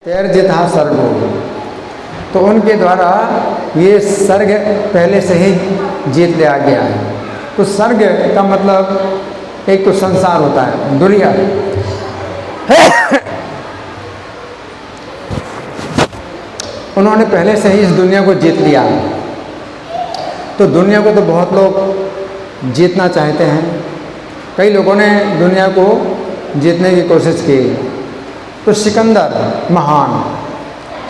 तैर्जिता सर्गो, तो उनके द्वारा ये सर्ग पहले से ही जीत लिया गया है। तो सर्ग का मतलब एक तो संसार होता है, दुनिया। उन्होंने पहले से ही इस दुनिया को जीत लिया। तो दुनिया को तो बहुत लोग जीतना चाहते हैं। कई लोगों ने दुनिया को जीतने की कोशिश की। तो सिकंदर महान,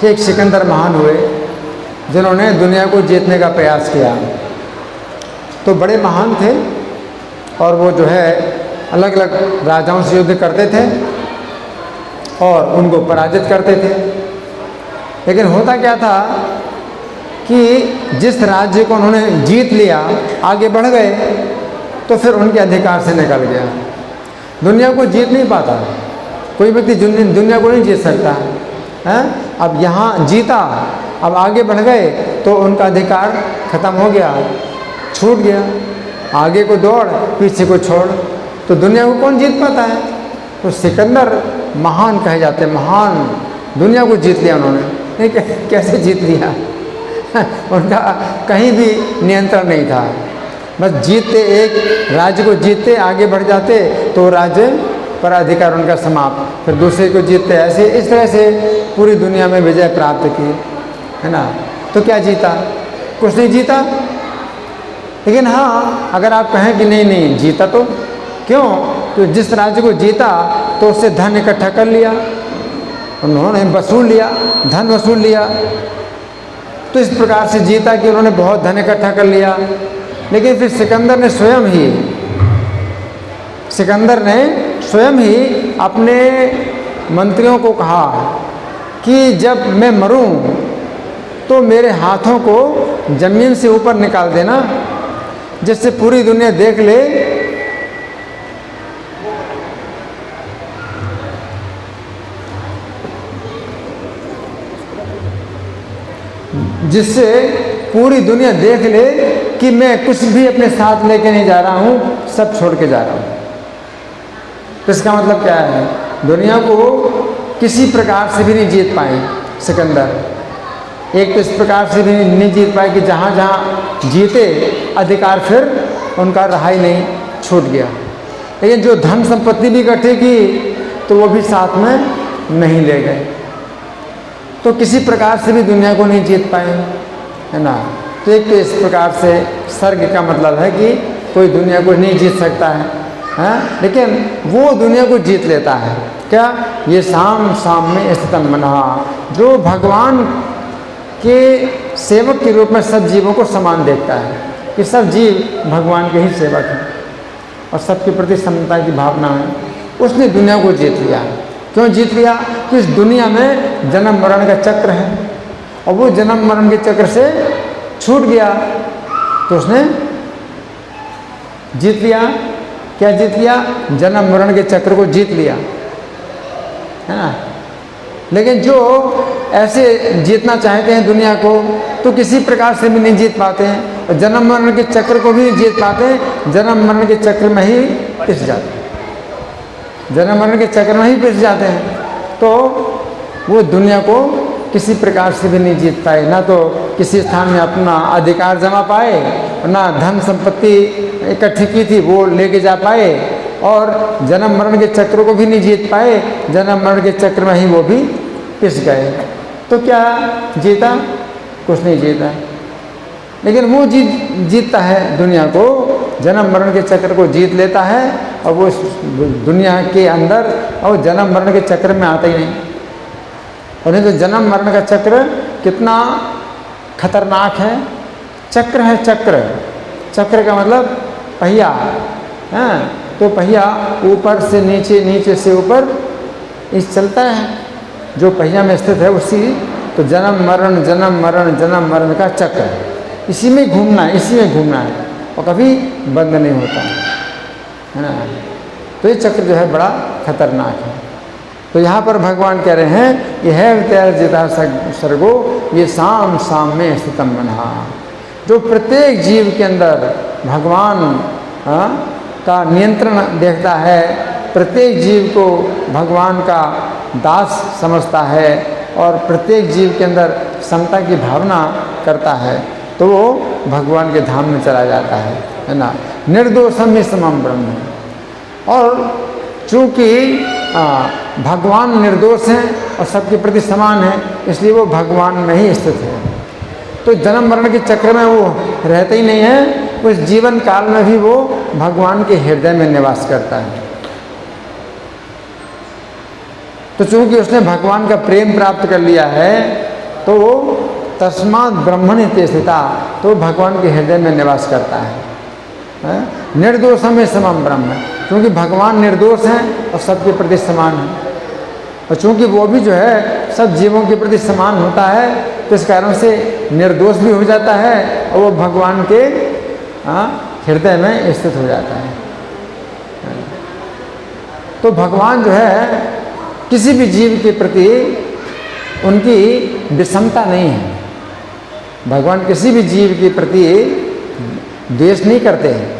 एक सिकंदर महान हुए जिन्होंने दुनिया को जीतने का प्रयास किया। तो बड़े महान थे और वो जो है अलग अलग राजाओं से युद्ध करते थे और उनको पराजित करते थे। लेकिन होता क्या था कि जिस राज्य को उन्होंने जीत लिया, आगे बढ़ गए, तो फिर उनके अधिकार से निकल गया। दुनिया को जीत नहीं पाता, कोई व्यक्ति दुनिया को नहीं जीत सकता है। अब यहाँ जीता, अब आगे बढ़ गए तो उनका अधिकार खत्म हो गया, छूट गया। आगे को दौड़, पीछे को छोड़, तो दुनिया को कौन जीत पाता है। तो सिकंदर महान कहे जाते हैं, महान, दुनिया को जीत लिया उन्होंने। नहीं, कैसे जीत लिया? उनका कहीं भी नियंत्रण नहीं था। बस जीतते, एक राज्य को जीतते, आगे बढ़ जाते तो राज्य पर अधिकार उनका समाप्त, फिर दूसरे को जीतते, ऐसे इस तरह से पूरी दुनिया में विजय प्राप्त की, है ना। तो क्या जीता? कुछ नहीं जीता। लेकिन हाँ, अगर आप कहें कि नहीं नहीं जीता, तो क्यों? तो जिस राज्य को जीता तो उससे धन इकट्ठा कर लिया, उन्होंने वसूल लिया, धन वसूल लिया। तो इस प्रकार से जीता कि उन्होंने बहुत धन इकट्ठा कर लिया। लेकिन फिर सिकंदर ने स्वयं ही अपने मंत्रियों को कहा कि जब मैं मरूं तो मेरे हाथों को जमीन से ऊपर निकाल देना, जिससे पूरी दुनिया देख ले कि मैं कुछ भी अपने साथ लेके नहीं जा रहा हूँ, सब छोड़ के जा रहा हूँ। तो इसका मतलब क्या है? दुनिया को किसी प्रकार से भी नहीं जीत पाए सिकंदर। एक तो इस प्रकार से भी नहीं जीत पाए कि जहाँ जहाँ जीते अधिकार फिर उनका रहा ही नहीं, छूट गया। लेकिन जो धन संपत्ति भी इकट्ठी की तो वो भी साथ में नहीं ले गए। तो किसी प्रकार से भी दुनिया को नहीं जीत पाए, है ना। तो एक तो इस प्रकार से सर्ग का मतलब है कि कोई दुनिया को नहीं जीत सकता है, लेकिन वो दुनिया को जीत लेता है। क्या? ये साम साम में स्थितम मनहा, जो भगवान के सेवक के रूप में सब जीवों को समान देखता है कि सब जीव भगवान के ही सेवक हैं और सबके प्रति समता की भावना है, उसने दुनिया को जीत लिया। क्यों जीत लिया? कि इस दुनिया में जन्म मरण का चक्र है और वो जन्म मरण के चक्र से छूट गया, तो उसने जीत लिया। क्या जीत लिया? जन्म मरण के चक्र को जीत लिया, है ना। लेकिन जो ऐसे जीतना चाहते हैं दुनिया को, तो किसी प्रकार से भी नहीं जीत पाते हैं और जन्म मरण के चक्र को भी नहीं जीत पाते, जन्म मरण के चक्र में ही पिस जाते हैं, जन्म मरण के चक्र में ही पिस जाते हैं। तो वो दुनिया को किसी प्रकार से भी नहीं जीत पाए, ना तो किसी स्थान में अपना अधिकार जमा पाए, ना धन संपत्ति इकट्ठी की थी वो लेके जा पाए, और जन्म मरण के चक्र को भी नहीं जीत पाए, जन्म मरण के चक्र में ही वो भी पिस गए। तो क्या जीता? कुछ नहीं जीता। लेकिन वो जीतता है दुनिया को, जन्म मरण के चक्र को जीत लेता है और वो दुनिया के अंदर और जन्म मरण के चक्र में आता ही नहीं। और नहीं तो जन्म मरण का चक्र कितना खतरनाक है। चक्र है, चक्र का मतलब पहिया है। तो पहिया ऊपर से नीचे, नीचे से ऊपर इस चलता है, जो पहिया में स्थित है उसी। तो जन्म मरण जन्म मरण जन्म मरण का चक्र, इसी में घूमना है, इसी में घूमना है और कभी बंद नहीं होता, है ना। तो ये चक्र जो है बड़ा खतरनाक है। तो यहाँ पर भगवान कह रहे हैं, यह तैर्जिता सर्गो ये साम साम में स्थितम मनहा, जो प्रत्येक जीव के अंदर भगवान का नियंत्रण देखता है, प्रत्येक जीव को भगवान का दास समझता है, और प्रत्येक जीव के अंदर समता की भावना करता है तो वो भगवान के धाम में चला जाता है ना। निर्दोषम ही समम ब्रह्म। और चूँकि भगवान निर्दोष हैं और सबके प्रति समान है, इसलिए वो भगवान में ही स्थित है। तो जन्म मरण के चक्र में वो रहते ही नहीं है, उस जीवन काल में भी वो भगवान के हृदय में निवास करता है। तो चूंकि उसने भगवान का प्रेम प्राप्त कर लिया है तो वो तस्मात् ब्रह्मणि ते स्थिता, तो भगवान के हृदय में निवास करता है। निर्दोषम समम ब्रह्म, क्योंकि भगवान निर्दोष हैं और सबके प्रति समान है। और चूंकि वो भी जो है सब जीवों के प्रति समान होता है, तो इस कारण से निर्दोष भी हो जाता है और वो भगवान के हृदय में स्थित हो जाता है। तो भगवान जो है किसी भी जीव के प्रति उनकी विषमता नहीं है। भगवान किसी भी जीव के प्रति द्वेष नहीं करते हैं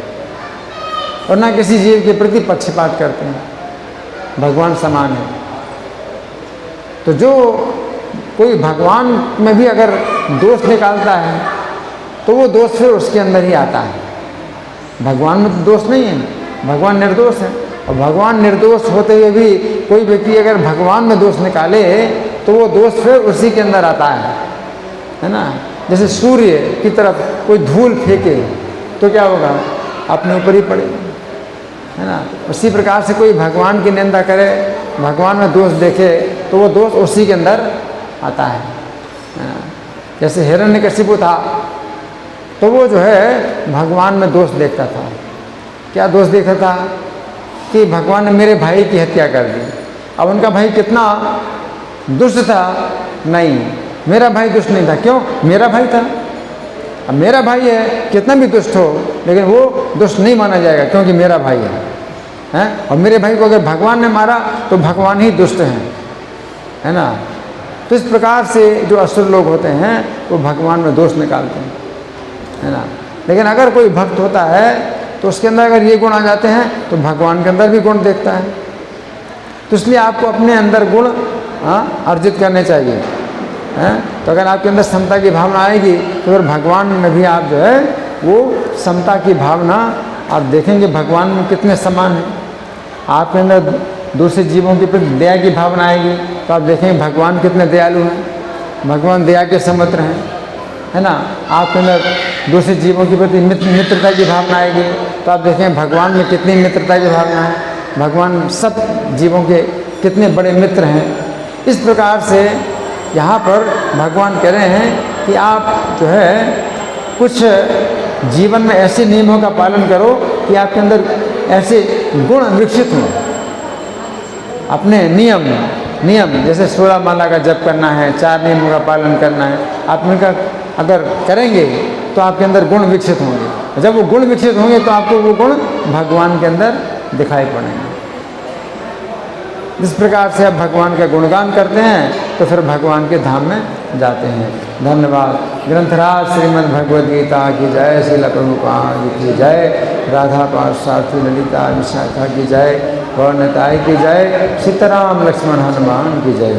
और ना किसी जीव के प्रति पक्षपात करते हैं। भगवान समान है। तो जो कोई भगवान में भी अगर दोष निकालता है तो वो दोष फिर उसके अंदर ही आता है। भगवान में तो दोष नहीं है, भगवान निर्दोष है। और भगवान निर्दोष होते हुए भी कोई व्यक्ति अगर भगवान में दोष निकाले तो वो दोष फिर उसी के अंदर आता है ना। जैसे सूर्य की तरफ कोई धूल फेंके तो क्या होगा, अपने ऊपर ही पड़ेगा, है ना। उसी प्रकार से कोई भगवान की निंदा करे, भगवान में दोष देखे तो वो दोष उसी के अंदर आता है। जैसे हिरण्यकशिपु था तो वो जो है भगवान में दोष देखता था। क्या दोष देखता था कि भगवान ने मेरे भाई की हत्या कर दी। अब उनका भाई कितना दुष्ट था, नहीं, मेरा भाई दुष्ट नहीं था। क्यों? मेरा भाई था। अब मेरा भाई है, कितना भी दुष्ट हो लेकिन वो दुष्ट नहीं माना जाएगा क्योंकि मेरा भाई है। और मेरे भाई को अगर भगवान ने मारा तो भगवान ही दुष्ट हैं, है ना। तो इस प्रकार से जो असुर लोग होते हैं वो भगवान में दोष निकालते हैं, है ना। लेकिन अगर कोई भक्त होता है तो उसके अंदर अगर ये गुण आ जाते हैं तो भगवान के अंदर भी गुण देखता है। तो इसलिए आपको अपने अंदर गुण अर्जित करने चाहिए। तो अगर आपके अंदर समता की भावना आएगी तो फिर भगवान में भी आप जो है वो समता की भावना आप देखेंगे भगवान में कितने समान है। आपके अंदर दूसरे जीवों के प्रति दया की भावना आएगी तो आप देखेंगे भगवान कितने दयालु हैं, भगवान दया के समुद्र हैं, है ना। आपके अंदर दूसरे जीवों के प्रति मित्रता की भावना आएगी तो आप देखें भगवान में कितनी मित्रता की भावना है, भगवान सब जीवों के कितने बड़े मित्र हैं। इस प्रकार से यहाँ पर भगवान कह रहे हैं कि आप जो है कुछ जीवन में ऐसे नियमों का पालन करो कि आपके अंदर ऐसे गुण विकसित हों। अपने नियम जैसे 16 माला का जप करना है, 4 नियमों का पालन करना है, आप इनका अगर करेंगे तो आपके अंदर गुण विकसित होंगे। जब वो गुण विकसित होंगे तो आपको वो गुण भगवान के अंदर दिखाई पड़ेंगे। जिस प्रकार से आप भगवान का गुणगान करते हैं तो फिर भगवान के धाम में जाते हैं। धन्यवाद। ग्रंथराज श्रीमद् भगवद गीता की जय, श्रील प्रभुपाद की जय, राधा पार्षद ललिता विशाखा की जय, गौर निताई की जय, सीताराम लक्ष्मण हनुमान की जय।